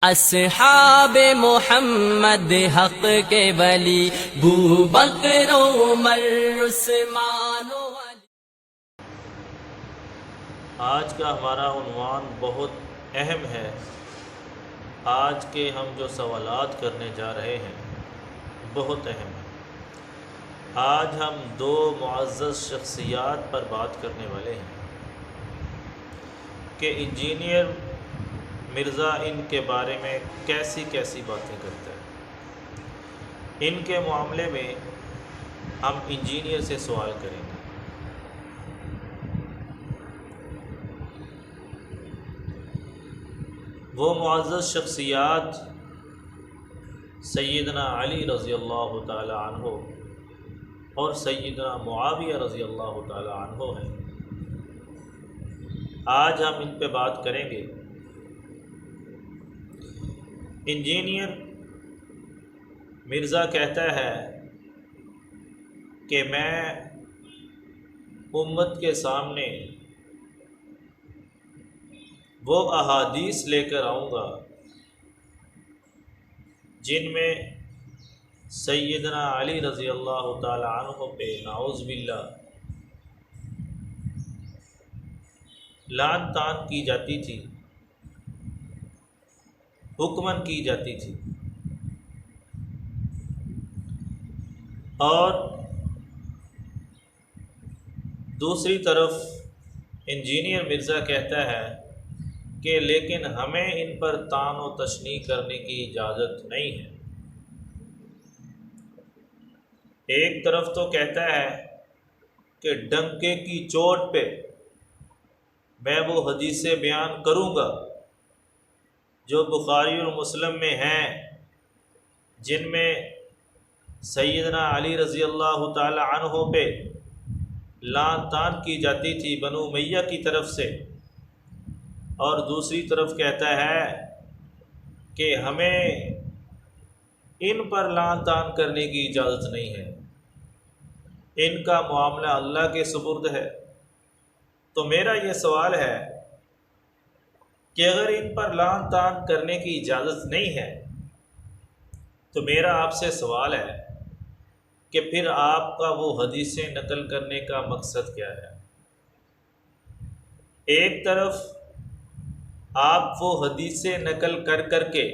اصحاب محمد حق کے ولی بو بکر عمر عثمان و علی۔ آج کا ہمارا عنوان بہت اہم ہے۔ آج کے ہم جو سوالات کرنے جا رہے ہیں بہت اہم ہیں۔ آج ہم دو معزز شخصیات پر بات کرنے والے ہیں کہ انجینئر مرزا ان کے بارے میں کیسی کیسی باتیں کرتا ہے۔ ان کے معاملے میں ہم انجینئر سے سوال کریں گے۔ وہ معزز شخصیات سیدنا علی رضی اللہ تعالی عنہ اور سیدنا معاویہ رضی اللہ تعالی عنہ ہیں۔ آج ہم ان پہ بات کریں گے۔ انجینئر مرزا کہتا ہے کہ میں امت کے سامنے وہ احادیث لے کر آؤں گا جن میں سیدنا علی رضی اللہ تعالی عنہ پہ نعوذ باللہ لعن طعن کی جاتی تھی، حکماً کی جاتی تھی۔ اور دوسری طرف انجینئر مرزا کہتا ہے کہ لیکن ہمیں ان پر طعن و تشنیع کرنے کی اجازت نہیں ہے۔ ایک طرف تو کہتا ہے کہ ڈنکے کی چوٹ پہ میں وہ حدیثیں بیان کروں گا جو بخاری اور مسلم میں ہیں، جن میں سیدنا علی رضی اللہ تعالی عنہ پہ لعن طعن کی جاتی تھی بنو امیہ کی طرف سے۔ اور دوسری طرف کہتا ہے کہ ہمیں ان پر لعن طعن کرنے کی اجازت نہیں ہے، ان کا معاملہ اللہ کے سپرد ہے۔ تو میرا یہ سوال ہے کہ اگر ان پر لعن طعن کرنے کی اجازت نہیں ہے تو میرا آپ سے سوال ہے کہ پھر آپ کا وہ حدیثیں نقل کرنے کا مقصد کیا ہے؟ ایک طرف آپ وہ حدیثیں نقل کر کر کے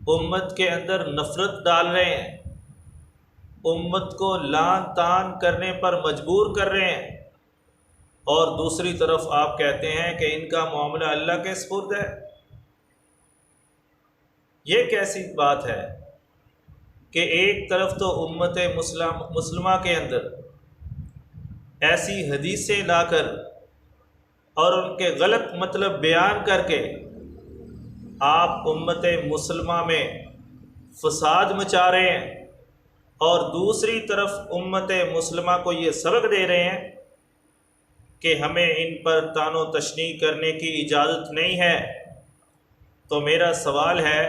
امت کے اندر نفرت ڈال رہے ہیں، امت کو لعن طعن کرنے پر مجبور کر رہے ہیں، اور دوسری طرف آپ کہتے ہیں کہ ان کا معاملہ اللہ کے سپرد ہے۔ یہ کیسی بات ہے کہ ایک طرف تو امت مسلمہ کے اندر ایسی حدیثیں لا کر اور ان کے غلط مطلب بیان کر کے آپ امت مسلمہ میں فساد مچا رہے ہیں، اور دوسری طرف امت مسلمہ کو یہ سبق دے رہے ہیں کہ ہمیں ان پر طعن و تشنیع کرنے کی اجازت نہیں ہے۔ تو میرا سوال ہے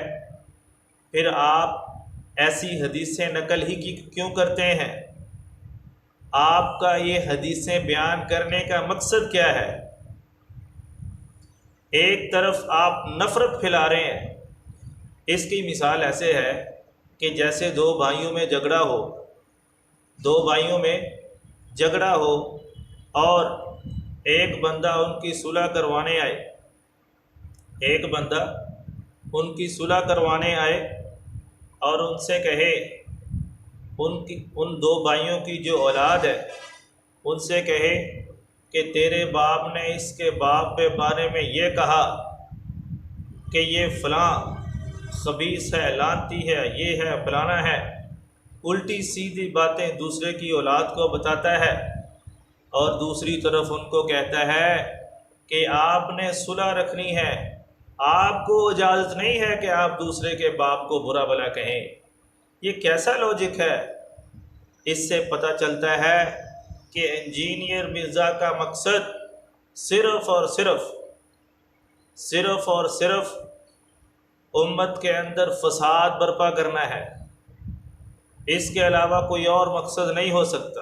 پھر آپ ایسی حدیثیں نقل ہی کیوں کرتے ہیں؟ آپ کا یہ حدیثیں بیان کرنے کا مقصد کیا ہے؟ ایک طرف آپ نفرت پھیلا رہے ہیں۔ اس کی مثال ایسے ہے کہ جیسے دو بھائیوں میں جھگڑا ہو اور ایک بندہ ان کی صلح کروانے آئے، اور ان سے کہے، ان دو بھائیوں کی جو اولاد ہے ان سے کہے کہ تیرے باپ نے اس کے باپ کے بارے میں یہ کہا کہ یہ فلاں خبیث ہے، لعنتی ہے، یہ ہے، فلانا ہے، الٹی سیدھی باتیں دوسرے کی اولاد کو بتاتا ہے، اور دوسری طرف ان کو کہتا ہے کہ آپ نے صلح رکھنی ہے، آپ کو اجازت نہیں ہے کہ آپ دوسرے کے باپ کو برا بھلا کہیں۔ یہ کیسا لاجک ہے؟ اس سے پتہ چلتا ہے کہ انجینئر مرزا کا مقصد صرف اور صرف امت کے اندر فساد برپا کرنا ہے، اس کے علاوہ کوئی اور مقصد نہیں ہو سکتا۔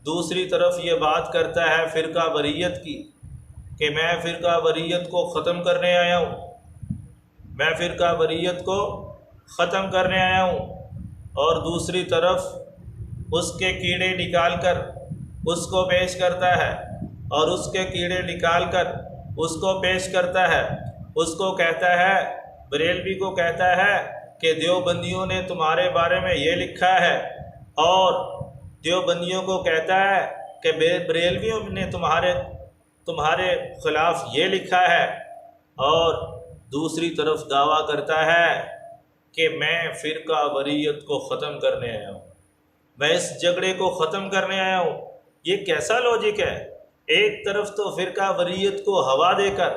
دوسری طرف یہ بات کرتا ہے فرقہ واریت کی کہ میں فرقہ وریت کو ختم کرنے آیا ہوں، میں فرقہ وریت کو ختم کرنے آیا ہوں، اور دوسری طرف اس کے کیڑے نکال کر اس کو پیش کرتا ہے، اور اس کے کیڑے نکال کر اس کو پیش کرتا ہے، اس کو کہتا ہے، بریلوی کو کہتا ہے کہ دیوبندیوں نے تمہارے بارے میں یہ لکھا ہے، اور دیوبندیوں کو کہتا ہے کہ بریلویوں نے تمہارے خلاف یہ لکھا ہے، اور دوسری طرف دعویٰ کرتا ہے کہ میں فرقہ وریت کو ختم کرنے آیا ہوں، میں اس جھگڑے کو ختم کرنے آیا ہوں۔ یہ کیسا لوجک ہے؟ ایک طرف تو فرقہ وریت کو ہوا دے کر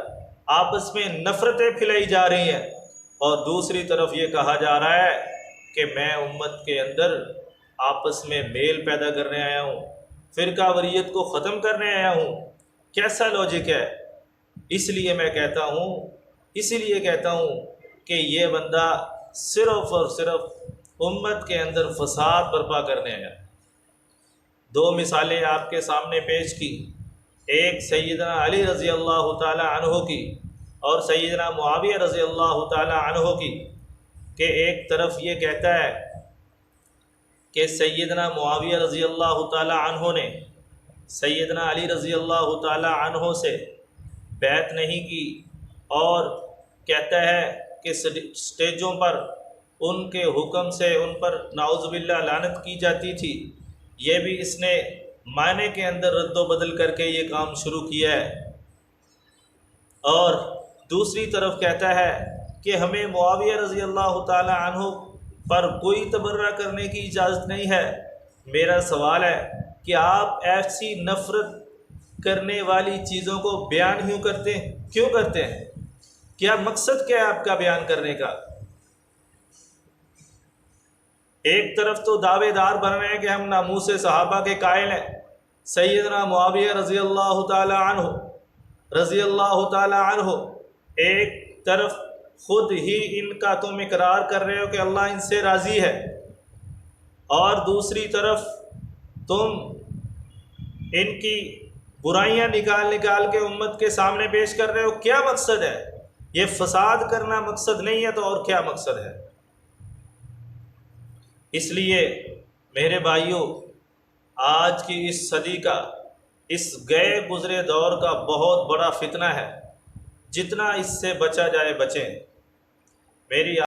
آپس میں نفرتیں پھیلائی جا رہی ہیں، اور دوسری طرف یہ کہا جا رہا ہے کہ میں امت کے اندر آپس میں میل پیدا کرنے آیا ہوں، فرقہ وریت کو ختم کرنے آیا ہوں۔ کیسا لوجک ہے؟ اس لیے کہتا ہوں کہ یہ بندہ صرف اور صرف امت کے اندر فساد برپا کرنے آیا۔ دو مثالیں آپ کے سامنے پیش کی، ایک سیدنا علی رضی اللہ تعالی عنہ کی اور سیدنا معاویہ رضی اللہ تعالی عنہ کی، کہ ایک طرف یہ کہتا ہے کہ سیدنا معاویہ رضی اللہ تعالی عنہ نے سیدنا علی رضی اللہ تعالی عنہ سے بیعت نہیں کی، اور کہتا ہے کہ سٹیجوں پر ان کے حکم سے ان پر نعوذ باللہ لعنت کی جاتی تھی، یہ بھی اس نے معنی کے اندر رد و بدل کر کے یہ کام شروع کیا ہے۔ اور دوسری طرف کہتا ہے کہ ہمیں معاویہ رضی اللہ تعالی عنہ پر کوئی تبرہ کرنے کی اجازت نہیں ہے۔ میرا سوال ہے کہ آپ ایسی نفرت کرنے والی چیزوں کو بیان کیوں کرتے ہیں؟ کیا مقصد کیا ہے آپ کا بیان کرنے کا؟ ایک طرف تو دعوے دار بن رہے ہیں کہ ہم ناموس صحابہ کے قائل ہیں، سیدنا معاویہ رضی اللہ تعالی عنہ، ایک طرف خود ہی ان کا تم اقرار کر رہے ہو کہ اللہ ان سے راضی ہے، اور دوسری طرف تم ان کی برائیاں نکال کے امت کے سامنے پیش کر رہے ہو۔ کیا مقصد ہے؟ یہ فساد کرنا مقصد نہیں ہے تو اور کیا مقصد ہے؟ اس لیے میرے بھائیوں، آج کی اس صدی کا، اس گئے گزرے دور کا بہت بڑا فتنہ ہے، جتنا اس سے بچا جائے بچیں۔ میری